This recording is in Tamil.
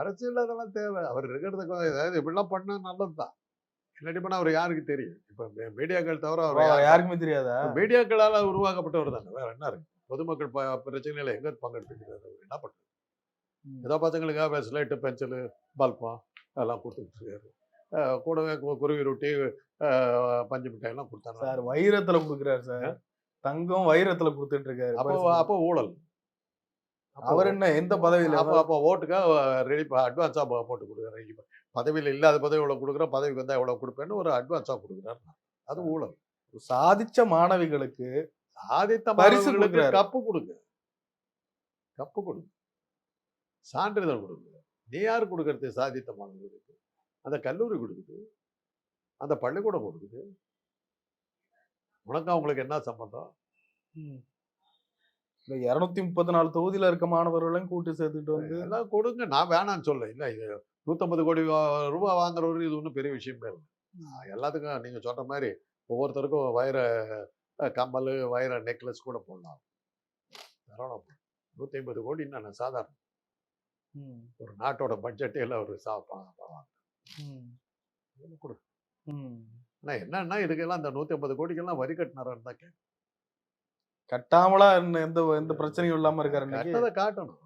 அரசியல் அதெல்லாம் தேவை. அவர் இருக்கிறதுக்கு அதாவது இப்படிலாம் பண்ணா நல்லதுதான். இல்லாட்டி பண்ணா அவர் யாருக்கு தெரியும்? இப்ப மீடியாக்கள் தவிர அவர் யாருக்குமே தெரியாதா? மீடியாக்களால உருவாக்கப்பட்டவர் தானே. வேற என்ன இருக்கு? பொதுமக்கள் பிரச்சனைகளை எங்க பங்கெடுத்துக்கிறாரு? அவர் என்ன பண்றாரு? ஏதோ பசங்களுக்காக ஸ்லேட்டு, பென்சிலு, பல்பம் அதெல்லாம் கொடுத்துட்டு இருக்காரு. கூடவே குருவி ரொட்டி, பஞ்சு மிட்டாய் எல்லாம் கொடுத்தாங்க. சார் வைரத்துல கொடுக்குறாரு சார். தங்கம் வைரத்துல கொடுத்துட்டு இருக்காரு. அப்போ ஊழல். அவர் என்ன எந்த பதவியில? அப்போ ஓட்டுக்காக ரெடி அட்வான்ஸா போட்டு கொடுக்குறாரு. பதவியில் இல்லாத பதவி கொடுக்குறேன், பதவிக்கு வந்தா எவ்வளவு கொடுப்பேன்னு ஒரு அட்வான்ஸா கொடுக்குறாரு. அது ஊழல். சாதிச்ச மாணவிகளுக்கு சாதித்த பரிசு மாணவர்களுக்கு கப்பு கொடுங்க, கப்பு கொடுங்க, சான்றிதழ் கொடுங்க. நீ யாரு கொடுக்கறது? சாதித்த மாணவர்களுக்கு அந்த கல்லூரி கொடுக்குது, அந்த பள்ளிக்கூடம் கொடுக்குது. உனக்கு அவங்களுக்கு என்ன சம்பந்தம்? 234 தொகுதியில இருக்க மாணவர்களையும் கூட்டி சேர்த்துட்டு வந்து எல்லாம் கொடுங்க. நான் வேணான்னு சொல்ல. இல்ல, இது 150 கோடி ரூபாய் வாங்குறவரு இது ஒன்றும் பெரிய விஷயமே இல்லை. எல்லாத்துக்கும் நீங்க சொல்ற மாதிரி ஒவ்வொருத்தருக்கும் வைர கம்மல், வைர நெக்லஸ் கூட போடலாம். 150 கோடி என்ன சாதாரண? ஒரு நாட்டோட பட்ஜெட்டே இல்லை ஒரு கொடு. ஆனா என்னன்னா இதுக்கெல்லாம் அந்த 150 கோடிக்கெல்லாம் வரி கட்டினாரான்னு தான் கேட்க. கட்டாமலா எந்த பிரச்சனையும் இல்லாம இருக்காரு. காட்டணும்.